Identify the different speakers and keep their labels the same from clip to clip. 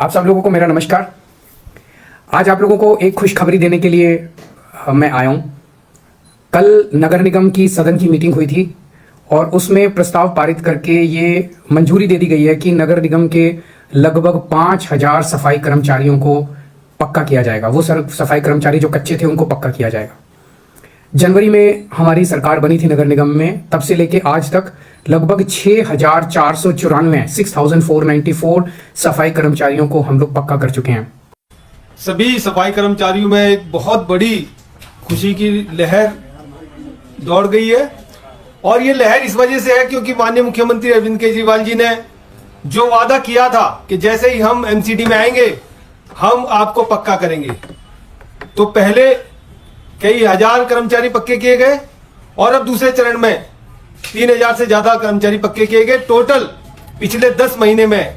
Speaker 1: आप सब लोगों को मेरा नमस्कार। आज आप लोगों को एक खुशखबरी देने के लिए मैं आया हूँ। कल नगर निगम की सदन की मीटिंग हुई थी और उसमें प्रस्ताव पारित करके ये मंजूरी दे दी गई है कि नगर निगम के लगभग 5000 सफाई कर्मचारियों को पक्का किया जाएगा। वो सफाई कर्मचारी जो कच्चे थे उनको पक्का किया जाएगा। जनवरी में हमारी सरकार बनी थी नगर निगम में, तब से लेके आज तक लगभग 6494 सफाई कर्मचारियों को हम लोग पक्का कर चुके हैं।
Speaker 2: सभी सफाई कर्मचारियों में एक बहुत बड़ी खुशी की लहर दौड़ गई है और ये लहर इस वजह से है क्योंकि माननीय मुख्यमंत्री अरविंद केजरीवाल जी ने जो वादा किया था कि जैसे ही हम एमसीडी में आएंगे हम आपको पक्का करेंगे, तो पहले कई हजार कर्मचारी पक्के किए गए और अब दूसरे चरण में 3000 से ज्यादा कर्मचारी पक्के किए गए। टोटल पिछले 10 महीने में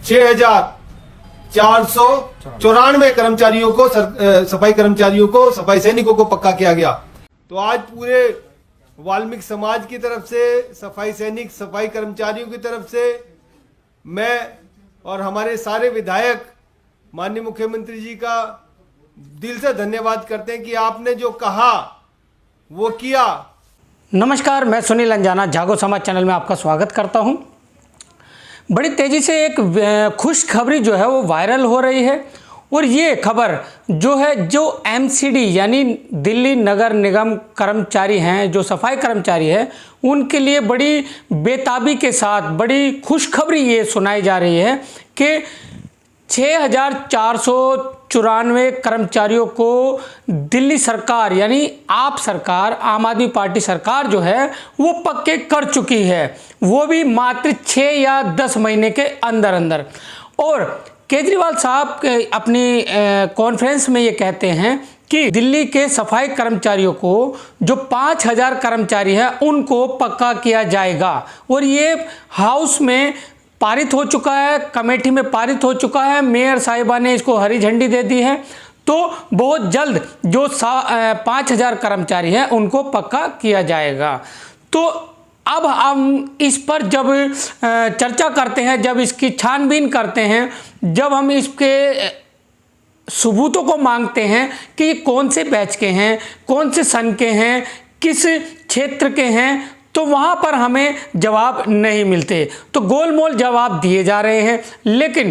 Speaker 2: 6494 कर्मचारियों को सफाई कर्मचारियों को, सफाई सैनिकों को पक्का किया गया। तो आज पूरे वाल्मीकि समाज की तरफ से, सफाई सैनिक, सफाई कर्मचारियों की तरफ से मैं और हमारे सारे विधायक माननीय मुख्यमंत्री जी का दिल से धन्यवाद करते हैं कि आपने जो कहा वो किया।
Speaker 3: नमस्कार, मैं सुनील अंजाना जागो समाज चैनल में आपका स्वागत करता हूं। बड़ी तेज़ी से एक खुशखबरी जो है वो वायरल हो रही है और ये खबर जो है, जो एमसीडी यानी दिल्ली नगर निगम कर्मचारी हैं, जो सफाई कर्मचारी हैं, उनके लिए बड़ी बेताबी के साथ बड़ी खुशखबरी ये सुनाई जा रही है कि 6494 कर्मचारियों को दिल्ली सरकार यानी आप सरकार, आम आदमी पार्टी सरकार जो है वो पक्के कर चुकी है, वो भी मात्र 6 या 10 महीने के अंदर अंदर। और केजरीवाल साहब अपनी कॉन्फ्रेंस में ये कहते हैं कि दिल्ली के सफाई कर्मचारियों को, जो 5000 कर्मचारी हैं, उनको पक्का किया जाएगा और ये हाउस में पारित हो चुका है, कमेटी में पारित हो चुका है। मेयर साहिबा ने इसको हरी झंडी दे दी है। तो बहुत जल्द जो 5000 कर्मचारी हैं उनको पक्का किया जाएगा। तो अब हम इस पर जब चर्चा करते हैं, जब इसकी छानबीन करते हैं, जब हम इसके सबूतों को मांगते हैं कि कौन से बैच के हैं, कौन से सन के हैं, किस क्षेत्र के हैं, तो वहाँ पर हमें जवाब नहीं मिलते। तो गोलमोल जवाब दिए जा रहे हैं। लेकिन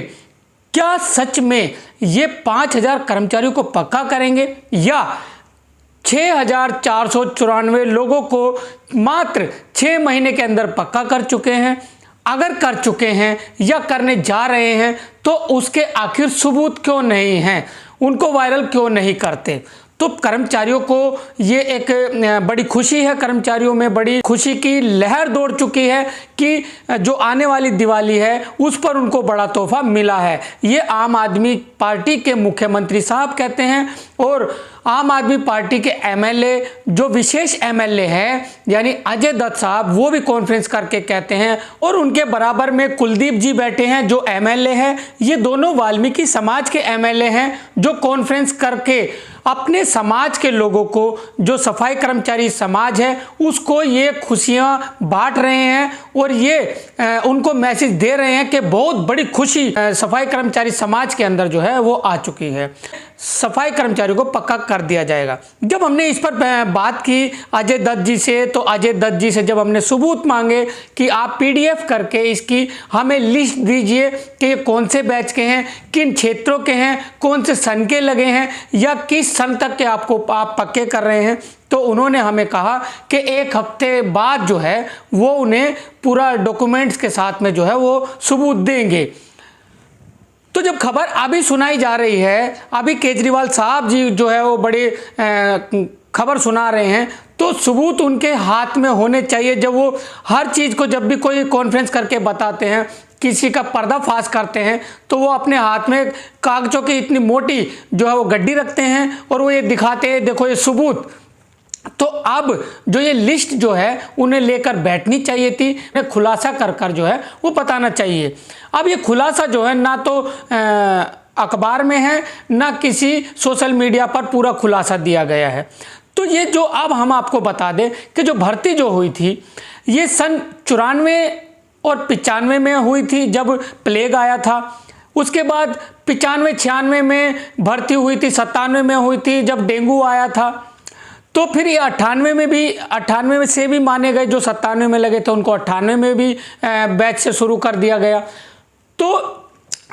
Speaker 3: क्या सच में ये 5000 कर्मचारियों को पक्का करेंगे या 6494 लोगों को मात्र 6 महीने के अंदर पक्का कर चुके हैं? अगर कर चुके हैं या करने जा रहे हैं तो उसके आखिर सबूत क्यों नहीं हैं, उनको वायरल क्यों नहीं करते? तो कर्मचारियों को ये एक बड़ी खुशी है, कर्मचारियों में बड़ी खुशी की लहर दौड़ चुकी है कि जो आने वाली दिवाली है उस पर उनको बड़ा तोहफा मिला है। ये आम आदमी पार्टी के मुख्यमंत्री साहब कहते हैं और आम आदमी पार्टी के एमएलए, जो विशेष एमएलए हैं यानी अजय दत्त साहब, वो भी कॉन्फ्रेंस करके कहते हैं और उनके बराबर में कुलदीप जी बैठे हैं जो एमएलए हैं। ये दोनों वाल्मीकि समाज के एमएलए हैं जो कॉन्फ्रेंस करके अपने समाज के लोगों को, जो सफाई कर्मचारी समाज है, उसको ये खुशियां बांट रहे हैं और ये उनको मैसेज दे रहे हैं कि बहुत बड़ी खुशी सफाई कर्मचारी समाज के अंदर जो है वो आ चुकी है। सफाई कर्मचारियों को पक्का कर दिया जाएगा। जब हमने इस पर बात की अजय दत्त जी से, तो अजय दत्त जी से जब हमने सबूत मांगे कि आप पीडीएफ करके इसकी हमें लिस्ट दीजिए कि ये कौन से बैच के हैं, किन क्षेत्रों के हैं, कौन से सन के लगे हैं या किस सन तक के आप पक्के कर रहे हैं, तो उन्होंने हमें कहा कि 1 हफ्ते बाद जो है वो उन्हें पूरा डॉक्यूमेंट्स के साथ में जो है वो सबूत देंगे। तो जब खबर अभी सुनाई जा रही है, अभी केजरीवाल साहब जी जो है वो बड़ी खबर सुना रहे हैं, तो सबूत उनके हाथ में होने चाहिए। जब वो हर चीज़ को, जब भी कोई कॉन्फ्रेंस करके बताते हैं, किसी का पर्दाफाश करते हैं, तो वो अपने हाथ में कागजों की इतनी मोटी जो है वो गड्डी रखते हैं और वो ये दिखाते हैं, देखो ये सबूत। तो अब जो ये लिस्ट जो है उन्हें लेकर बैठनी चाहिए थी, उन्हें खुलासा कर जो है वो बताना चाहिए। अब ये खुलासा जो है ना तो अखबार में है, ना किसी सोशल मीडिया पर पूरा खुलासा दिया गया है। तो ये जो अब हम आपको बता दें कि जो भर्ती जो हुई थी ये सन 94 और 95 में हुई थी, जब प्लेग आया था। उसके बाद 95-96 में भर्ती हुई थी, 97 में हुई थी जब डेंगू आया था। तो फिर ये 98 में भी, 98 में से भी माने गए, जो 97 में लगे थे उनको 98 में भी बैच से शुरू कर दिया गया। तो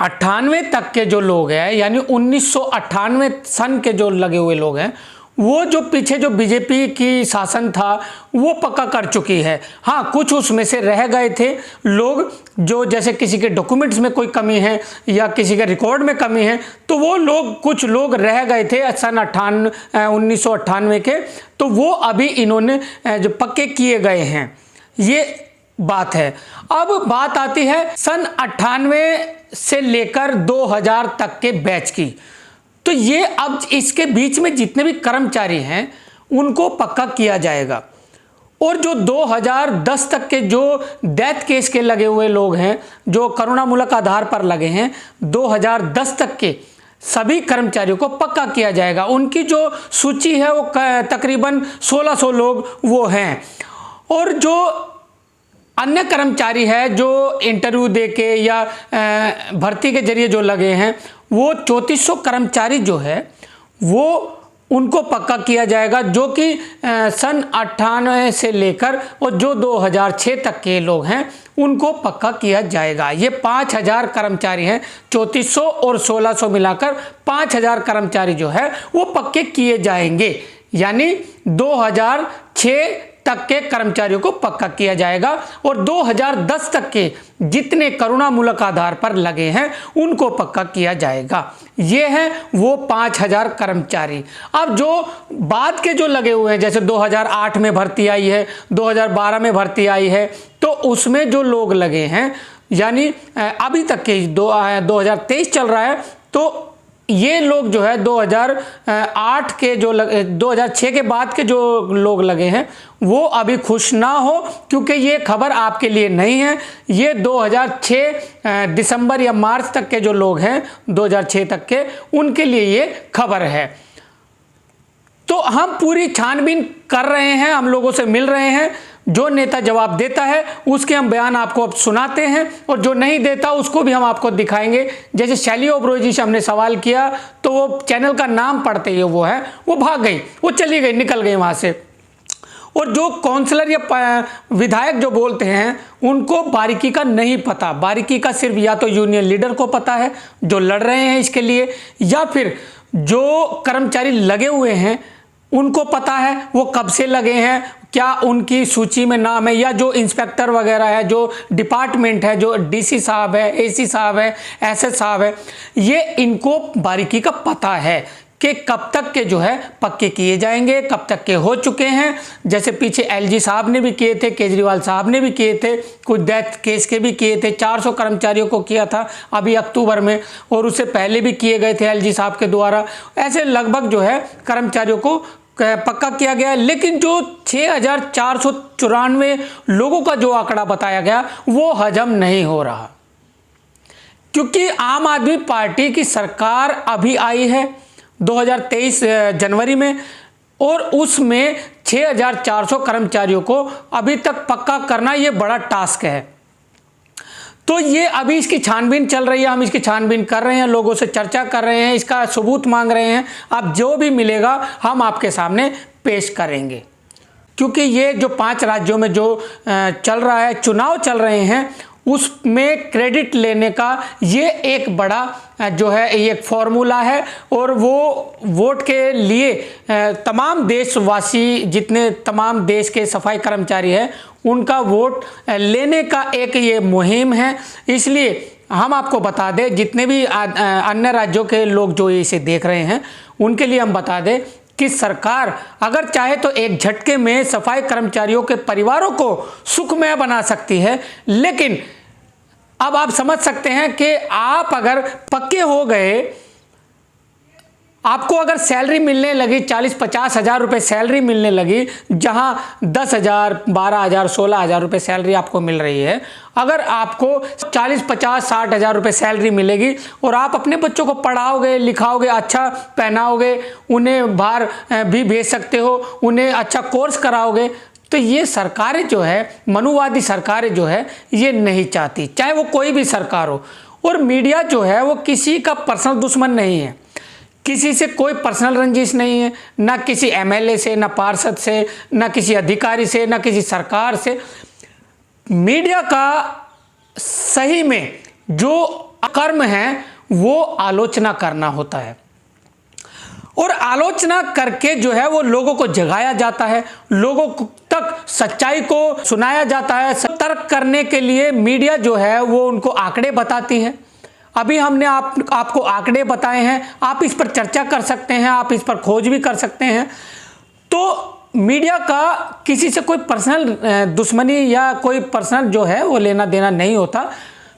Speaker 3: 98 तक के जो लोग हैं, यानी 1998 सन के जो लगे हुए लोग हैं, वो जो पीछे जो बीजेपी की शासन था वो पक्का कर चुकी है। हाँ, कुछ उसमें से रह गए थे लोग, जो जैसे किसी के डॉक्यूमेंट्स में कोई कमी है या किसी के रिकॉर्ड में कमी है, तो वो लोग, कुछ लोग रह गए थे सन 1998 के, तो वो अभी इन्होंने जो पक्के किए गए हैं, ये बात है। अब बात आती है सन 98 से लेकर 2000 तक के बैच की। तो ये अब इसके बीच में जितने भी कर्मचारी हैं उनको पक्का किया जाएगा। और जो 2010 तक के जो डेथ केस के लगे हुए लोग हैं, जो करुणामूलक आधार पर लगे हैं, 2010 तक के सभी कर्मचारियों को पक्का किया जाएगा। उनकी जो सूची है वो तकरीबन 1600 लोग वो हैं। और जो अन्य कर्मचारी है जो इंटरव्यू देके या भर्ती के जरिए जो लगे हैं, वो 3400 कर्मचारी जो है वो उनको पक्का किया जाएगा, जो कि सन 98 से लेकर और जो 2006 तक के लोग हैं उनको पक्का किया जाएगा। ये 5000 कर्मचारी हैं, 3400 और 1600 मिलाकर 5000 कर्मचारी जो है वो पक्के किए जाएंगे। यानी 2006 तक के कर्मचारियों को पक्का किया जाएगा और 2010 तक के जितने करुणामूलक आधार पर लगे हैं उनको पक्का किया जाएगा। ये हैं वो 5000 कर्मचारी। अब जो बाद के जो लगे हुए हैं, जैसे 2008 में भर्ती आई है, 2012 में भर्ती आई है, तो उसमें जो लोग लगे हैं, यानी अभी तक के 2023 चल रहा है, तो ये लोग जो है 2008 के जो 2006 के बाद के जो लोग लगे हैं वो अभी खुश ना हो, क्योंकि ये खबर आपके लिए नहीं है। ये 2006 दिसंबर या मार्च तक के जो लोग हैं 2006 तक के, उनके लिए ये खबर है। तो हम पूरी छानबीन कर रहे हैं, हम लोगों से मिल रहे हैं, जो नेता जवाब देता है उसके हम बयान आपको अब सुनाते हैं, और जो नहीं देता उसको भी हम आपको दिखाएंगे। जैसे शैली ओबरॉय जी से हमने सवाल किया तो वो चैनल का नाम पढ़ते ही वो भाग गई, वो चली गई, निकल गई वहाँ से। और जो काउंसलर या विधायक जो बोलते हैं उनको बारीकी का नहीं पता। बारीकी का सिर्फ या तो यूनियन लीडर को पता है जो लड़ रहे हैं इसके लिए, या फिर जो कर्मचारी लगे हुए हैं उनको पता है वो कब से लगे हैं, क्या उनकी सूची में नाम है, या जो इंस्पेक्टर वगैरह है, जो डिपार्टमेंट है, जो डीसी साहब है, एसी साहब है, एसएस साहब है, ये इनको बारीकी का पता है कि कब तक के जो है पक्के किए जाएंगे, कब तक के हो चुके हैं। जैसे पीछे एलजी साहब ने भी किए थे, केजरीवाल साहब ने भी किए थे, कुछ डेथ केस के भी किए थे, 400 कर्मचारियों को किया था अभी अक्टूबर में, और उससे पहले भी किए गए थे एलजी साहब के द्वारा। ऐसे लगभग जो है कर्मचारियों को पक्का किया गया। लेकिन जो 6494 लोगों का जो आंकड़ा बताया गया वो हजम नहीं हो रहा, क्योंकि आम आदमी पार्टी की सरकार अभी आई है 2023 जनवरी में, और उसमें 6400 कर्मचारियों को अभी तक पक्का करना ये बड़ा टास्क है। तो ये अभी इसकी छानबीन चल रही है, हम इसकी छानबीन कर रहे हैं, लोगों से चर्चा कर रहे हैं, इसका सबूत मांग रहे हैं। अब जो भी मिलेगा हम आपके सामने पेश करेंगे, क्योंकि ये जो 5 राज्यों में जो चल रहा है, चुनाव चल रहे हैं, उसमें क्रेडिट लेने का ये एक बड़ा जो है ये एक फॉर्मूला है। और वो वोट के लिए तमाम देशवासी, जितने तमाम देश के सफाई कर्मचारी हैं, उनका वोट लेने का एक ये मुहिम है। इसलिए हम आपको बता दें, जितने भी अन्य राज्यों के लोग जो इसे देख रहे हैं उनके लिए हम बता दें कि सरकार अगर चाहे तो एक झटके में सफाई कर्मचारियों के परिवारों को सुखमय बना सकती है। लेकिन अब आप समझ सकते हैं कि आप अगर पक्के हो गए, आपको अगर सैलरी मिलने लगी 40-50 हज़ार रुपये सैलरी मिलने लगी, जहां 10,000, 12,000, 16,000 रुपये सैलरी आपको मिल रही है, अगर आपको 40, 50, 60 हज़ार रुपये सैलरी मिलेगी और आप अपने बच्चों को पढ़ाओगे, लिखाओगे, अच्छा पहनाओगे, उन्हें बाहर भी भेज सकते हो, उन्हें अच्छा कोर्स कराओगे, तो ये सरकारें जो है, मनुवादी सरकारें जो है, ये नहीं चाहती, चाहे वो कोई भी सरकार हो। और मीडिया जो है वो किसी का पर्सनल दुश्मन नहीं है, किसी से कोई पर्सनल रंजिश नहीं है, ना किसी एमएलए से, ना पार्षद से, ना किसी अधिकारी से, ना किसी सरकार से। मीडिया का सही में जो कर्म है वो आलोचना करना होता है, और आलोचना करके जो है वो लोगों को जगाया जाता है, लोगों तक सच्चाई को सुनाया जाता है। सतर्क करने के लिए मीडिया जो है वो उनको आंकड़े बताती है। अभी हमने आपको आंकड़े बताए हैं, आप इस पर चर्चा कर सकते हैं, आप इस पर खोज भी कर सकते हैं। तो मीडिया का किसी से कोई पर्सनल दुश्मनी या कोई पर्सनल जो है वो लेना देना नहीं होता।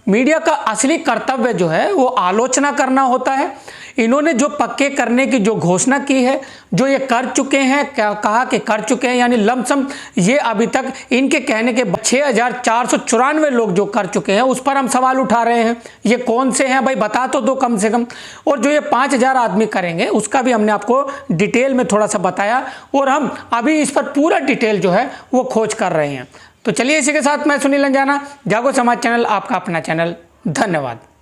Speaker 3: मीडिया का असली कर्तव्य जो है वो आलोचना करना होता है। इन्होंने जो पक्के करने की जो घोषणा की है, जो ये कर चुके हैं, क्या कहा कि कर चुके हैं, यानी लमसम ये अभी तक इनके कहने के 6494 लोग जो कर चुके हैं उस पर हम सवाल उठा रहे हैं। ये कौन से हैं भाई, बता तो दो कम से कम। और जो ये 5000 आदमी करेंगे उसका भी हमने आपको डिटेल में थोड़ा सा बताया, और हम अभी इस पर पूरा डिटेल जो है वो खोज कर रहे हैं। तो चलिए इसी के साथ मैं सुनील अंजाना, जागो समाज चैनल आपका अपना चैनल। धन्यवाद।